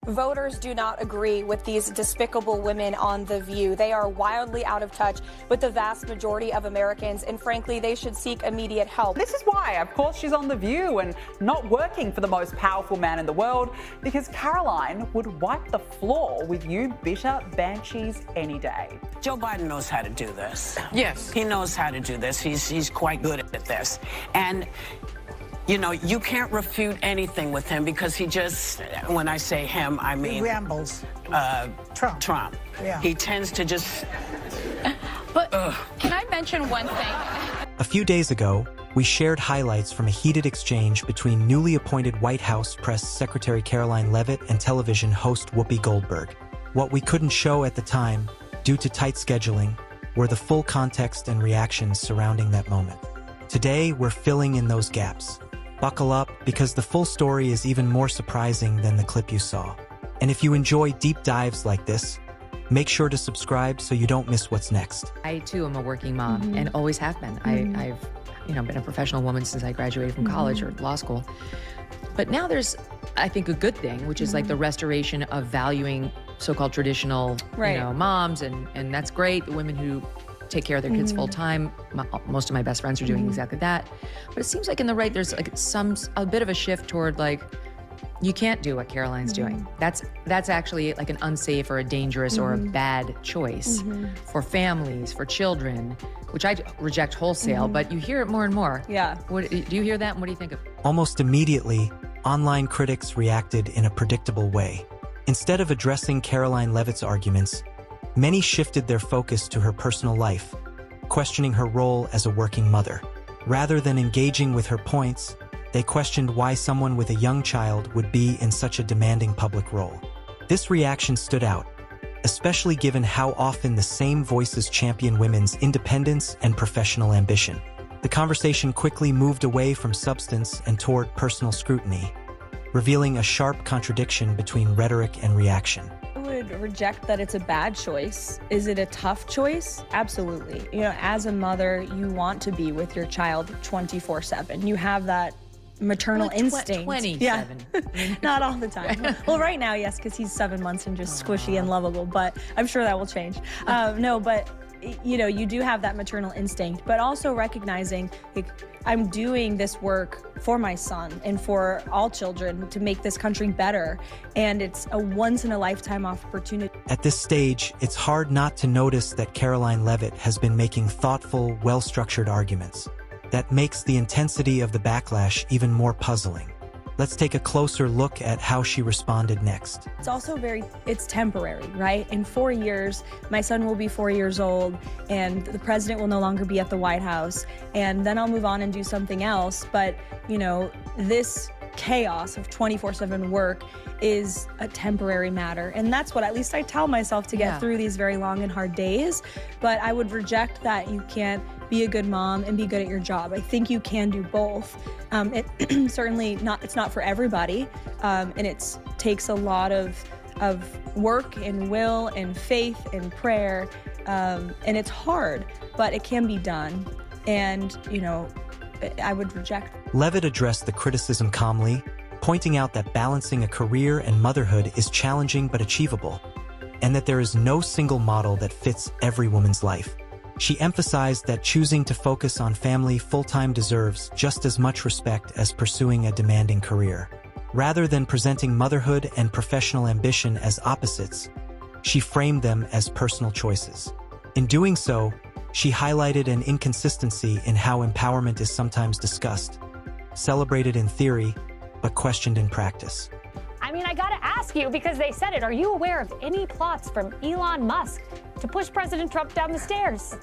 Voters do not agree with these despicable women on The View. They are wildly out of touch with the vast majority of Americans, and frankly, they should seek immediate help. This is why, of course, she's on The View and not working for the most powerful man in the world, because Caroline would wipe the floor with you bitter banshees any day. Joe Biden knows how to do this. Yes. He knows how to do this. He's quite good at this. And you know, you can't refute anything with him because he just, when I say him, I mean... He rambles. Trump. Yeah. He tends to just... But can I mention one thing? A few days ago, we shared highlights from a heated exchange between newly appointed White House Press Secretary Caroline Leavitt and television host Whoopi Goldberg. What we couldn't show at the time, due to tight scheduling, were the full context and reactions surrounding that moment. Today, we're filling in those gaps. Buckle up, because the full story is even more surprising than the clip you saw. And if you enjoy deep dives like this, make sure to subscribe so you don't miss what's next. I, too, am a working mom and always have been. I've been a professional woman since I graduated from college or law school. But now there's, I think, a good thing, which is like the restoration of valuing so-called traditional moms, and that's great. The women who take care of their kids full time. Most of my best friends are doing exactly that. But it seems like in the right, there's like a bit of a shift toward like, you can't do what Caroline's doing. That's actually like an unsafe or a dangerous or a bad choice for families, for children, which I reject wholesale, but you hear it more and more. Yeah. Do you hear that? And what do you think of it? Almost immediately, online critics reacted in a predictable way. Instead of addressing Caroline Leavitt's arguments, many shifted their focus to her personal life, questioning her role as a working mother. Rather than engaging with her points, they questioned why someone with a young child would be in such a demanding public role. This reaction stood out, especially given how often the same voices champion women's independence and professional ambition. The conversation quickly moved away from substance and toward personal scrutiny, revealing a sharp contradiction between rhetoric and reaction. I would reject that it's a bad choice. Is it a tough choice? Absolutely. You know, as a mother, you want to be with your child 24/7. You have that maternal instinct. 27. Yeah. Not all the time. Well, right now, yes, because he's 7 months and just squishy and lovable, but I'm sure that will change. No, but you know, you do have that maternal instinct, but also recognizing, like, I'm doing this work for my son and for all children to make this country better, and it's a once-in-a-lifetime opportunity. At this stage, it's hard not to notice that Caroline Leavitt has been making thoughtful, well-structured arguments. That makes the intensity of the backlash even more puzzling. Let's take a closer look at how she responded next. It's also it's temporary, right? In 4 years, my son will be 4 years old, and the president will no longer be at the White House, and then I'll move on and do something else. But, you know, this chaos of 24/7 work is a temporary matter. And that's what at least I tell myself to get through these very long and hard days. But I would reject that you can't be a good mom and be good at your job. I think you can do both. It certainly it's not for everybody. And it takes a lot of work and will and faith and prayer. And it's hard, but it can be done. And, you know, I would reject. Leavitt addressed the criticism calmly, pointing out that balancing a career and motherhood is challenging but achievable, and that there is no single model that fits every woman's life. She emphasized that choosing to focus on family full-time deserves just as much respect as pursuing a demanding career. Rather than presenting motherhood and professional ambition as opposites, she framed them as personal choices. In doing so, she highlighted an inconsistency in how empowerment is sometimes discussed, celebrated in theory, but questioned in practice. I mean, I gotta ask you, because they said it, are you aware of any plots from Elon Musk to push President Trump down the stairs?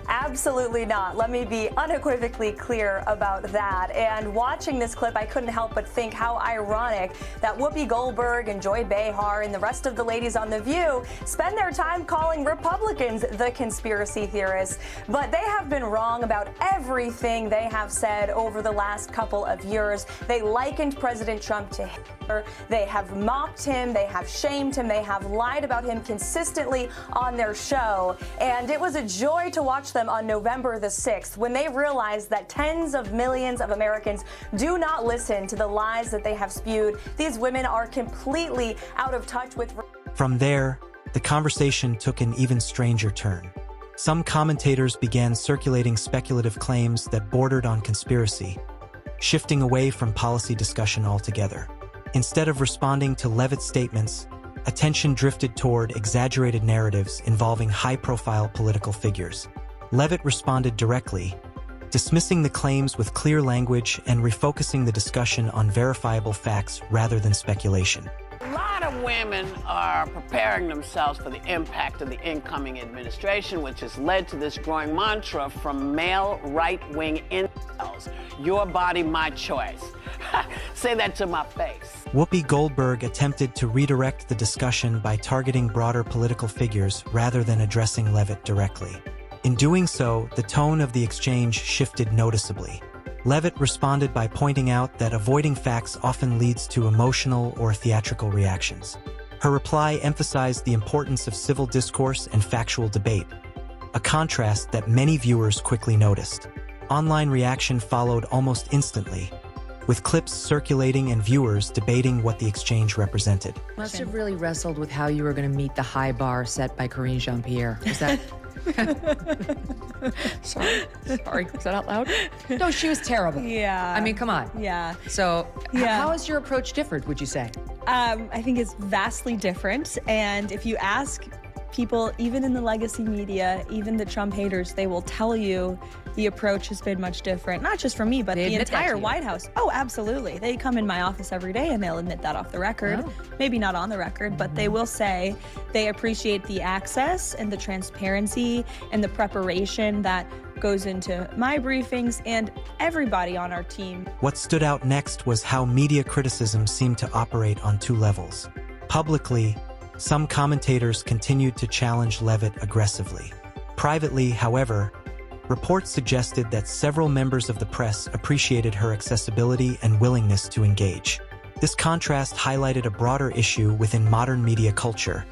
Absolutely not. Let me be unequivocally clear about that. And watching this clip, I couldn't help but think how ironic that Whoopi Goldberg and Joy Behar and the rest of the ladies on The View spend their time calling Republicans the conspiracy theorists. But they have been wrong about everything they have said over the last couple of years. They likened President Trump to Hitler. They have mocked him. They have shamed him. They have lied about him consistently on their show. And it was a joy to watch them them on November the 6th when they realized that tens of millions of Americans do not listen to the lies that they have spewed. These women are completely out of touch with... From there, the conversation took an even stranger turn. Some commentators began circulating speculative claims that bordered on conspiracy, shifting away from policy discussion altogether. Instead of responding to Leavitt's statements, attention drifted toward exaggerated narratives involving high-profile political figures. Leavitt responded directly, dismissing the claims with clear language and refocusing the discussion on verifiable facts rather than speculation. A lot of women are preparing themselves for the impact of the incoming administration, which has led to this growing mantra from male right-wing incels: your body, my choice. Say that to my face. Whoopi Goldberg attempted to redirect the discussion by targeting broader political figures rather than addressing Leavitt directly. In doing so, the tone of the exchange shifted noticeably. Leavitt responded by pointing out that avoiding facts often leads to emotional or theatrical reactions. Her reply emphasized the importance of civil discourse and factual debate, a contrast that many viewers quickly noticed. Online reaction followed almost instantly, with clips circulating and viewers debating what the exchange represented. Must have really wrestled with how you were going to meet the high bar set by Caroline Jean-Pierre. Was that... Sorry, was that out loud? No, she was terrible. Yeah. I mean, come on. Yeah. So, Yeah. how has your approach differed, would you say? I think it's vastly different. And if you ask people, even in the legacy media, even the Trump haters, they will tell you the approach has been much different. Not just from me, but They the admit that entire to you. White House. Oh, absolutely. They come in my office every day and they'll admit that off the record. Oh. Maybe not on the record, but they will say they appreciate the access and the transparency and the preparation that goes into my briefings and everybody on our team. What stood out next was how media criticism seemed to operate on two levels. Publicly, some commentators continued to challenge Leavitt aggressively. Privately, however, reports suggested that several members of the press appreciated her accessibility and willingness to engage. This contrast highlighted a broader issue within modern media culture,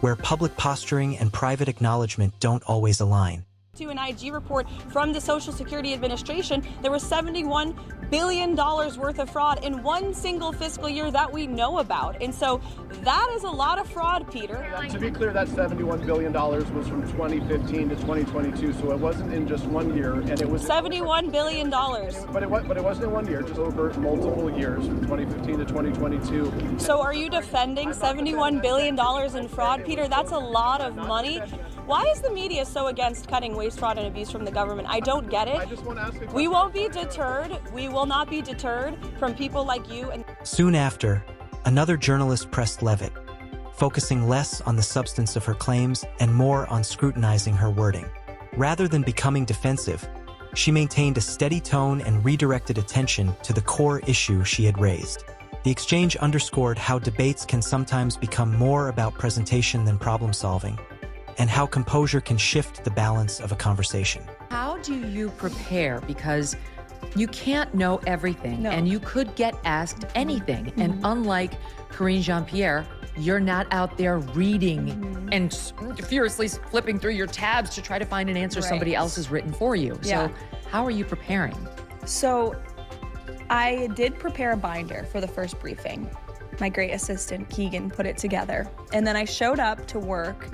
where public posturing and private acknowledgement don't always align. To an IG report from the Social Security Administration, there was $71 billion worth of fraud in one single fiscal year that we know about. And so that is a lot of fraud, Peter. To be clear, that $71 billion was from 2015 to 2022, so it wasn't in just 1 year, and it was $71 billion. But it wasn't in 1 year, just over multiple years, from 2015 to 2022. So are you defending $71 billion in fraud, Peter? That's a lot of money. Why is the media so against cutting waste, fraud, and abuse from the government? I don't get it. I just want to ask a question. We won't be deterred. We will not be deterred from people like you. And Soon after, another journalist pressed Leavitt, focusing less on the substance of her claims and more on scrutinizing her wording. Rather than becoming defensive, she maintained a steady tone and redirected attention to the core issue she had raised. The exchange underscored how debates can sometimes become more about presentation than problem solving, and how composure can shift the balance of a conversation. How do you prepare? Because you can't know everything, No. and you could get asked anything. And unlike Caroline Jean-Pierre, you're not out there reading and furiously flipping through your tabs to try to find an answer somebody Right. else has written for you. Yeah. So how are you preparing? So I did prepare a binder for the first briefing. My great assistant, Keegan, put it together. And then I showed up to work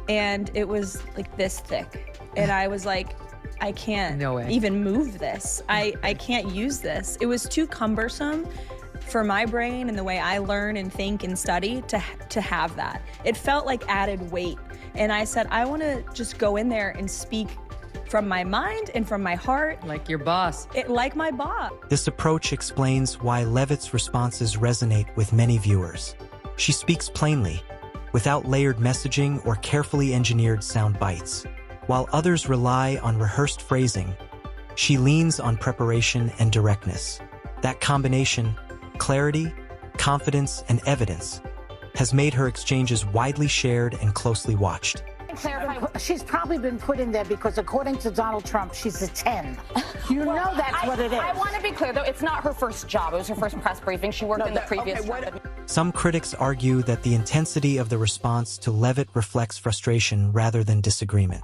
and it was like this thick. And I was like, I can't No way. even move this. I can't use this. It was too cumbersome for my brain and the way I learn and think and study to have that. It felt like added weight. And I said, I want to just go in there and speak from my mind and from my heart, Like your boss. like my boss. This approach explains why Leavitt's responses resonate with many viewers. She speaks plainly, without layered messaging or carefully engineered sound bites. While others rely on rehearsed phrasing, she leans on preparation and directness. That combination, clarity, confidence, and evidence, has made her exchanges widely shared and closely watched. She's probably been put in there because, according to Donald Trump, she's a 10. You know that's what it is. I want to be clear, though, it's not her first job. It was her first press briefing. She worked in the previous job. Some critics argue that the intensity of the response to Leavitt reflects frustration rather than disagreement.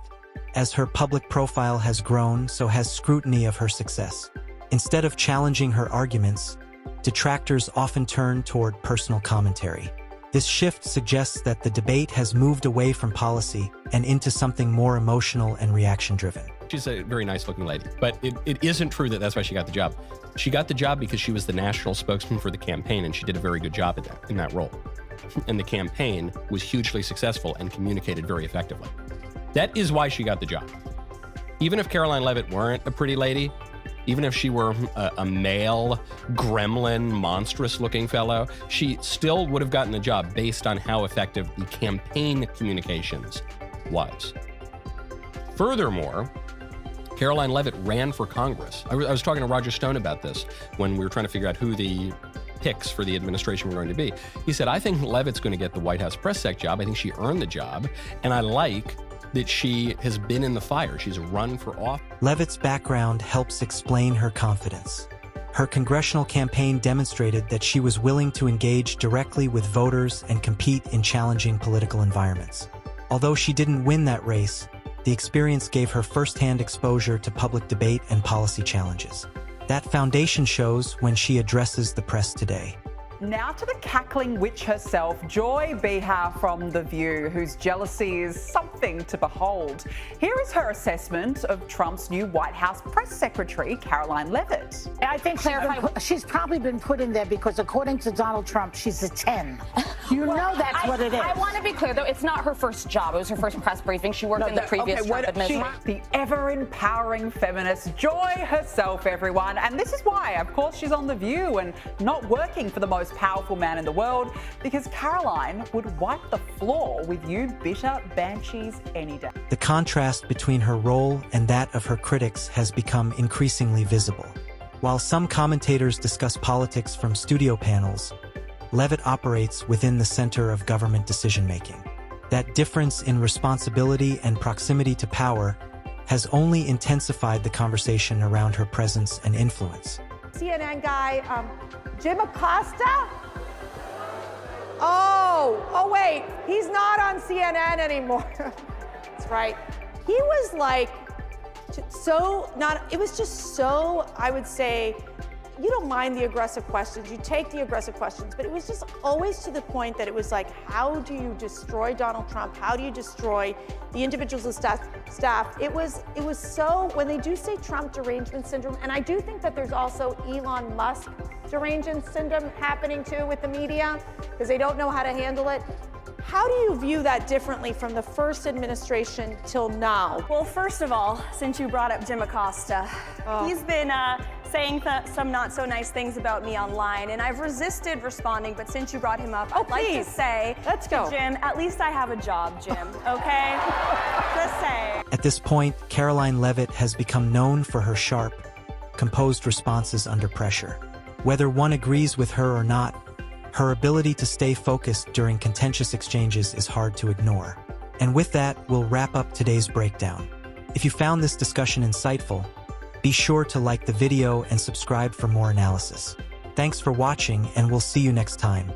as her public profile has grown, so has scrutiny of her success. Instead of challenging her arguments, detractors often turn toward personal commentary. This shift suggests that the debate has moved away from policy and into something more emotional and reaction-driven. She's a very nice-looking lady, but it isn't true that that's why she got the job. She got the job because she was the national spokesman for the campaign, and she did a very good job in that role. And the campaign was hugely successful and communicated very effectively. That is why she got the job. Even if Caroline Leavitt weren't a pretty lady, even if she were a male, gremlin, monstrous-looking fellow, she still would have gotten the job based on how effective the campaign communications was. Furthermore, Caroline Leavitt ran for Congress. I was talking to Roger Stone about this when we were trying to figure out who the picks for the administration were going to be. He said, I think Leavitt's going to get the White House press sec job. I think she earned the job, and I like that she has been in the fire. She's run for office. Leavitt's background helps explain her confidence. Her congressional campaign demonstrated that she was willing to engage directly with voters and compete in challenging political environments. Although she didn't win that race, the experience gave her first-hand exposure to public debate and policy challenges. That foundation shows when she addresses the press today. Now to the cackling witch herself, Joy Behar from The View, whose jealousy is something to behold. Here is her assessment of Trump's new White House press secretary, Caroline Leavitt. I think she's probably been put in there because, according to Donald Trump, she's a 10. You know that's what it is. I want to be clear, though. It's not her first job. It was her first press briefing. She worked in the previous Trump administration. The ever-empowering feminist, Joy herself, everyone. And this is why, of course, she's on The View and not working for the most powerful man in the world, because Caroline would wipe the floor with you bitter banshees any day. The contrast between her role and that of her critics has become increasingly visible. While some commentators discuss politics from studio panels, Leavitt operates within the center of government decision-making. That difference in responsibility and proximity to power has only intensified the conversation around her presence and influence. CNN guy, Jim Acosta? Oh wait, he's not on CNN anymore. That's right. He was like, it was just so, I would say, you don't mind the aggressive questions, you take the aggressive questions, but it was just always to the point that it was like, how do you destroy Donald Trump? How do you destroy the individuals of staff? It was so, when they do say Trump derangement syndrome, and I do think that there's also Elon Musk derangement syndrome happening too with the media, because they don't know how to handle it. How do you view that differently from the first administration till now? Well, first of all, since you brought up Jim Acosta, he's been saying some not so nice things about me online, and I've resisted responding, but since you brought him up, I'd like to say, let's go. Jim, at least I have a job, Jim, okay? Just say. At this point, Caroline Leavitt has become known for her sharp, composed responses under pressure. Whether one agrees with her or not, her ability to stay focused during contentious exchanges is hard to ignore. And with that, we'll wrap up today's breakdown. If you found this discussion insightful, be sure to like the video and subscribe for more analysis. Thanks for watching, and we'll see you next time.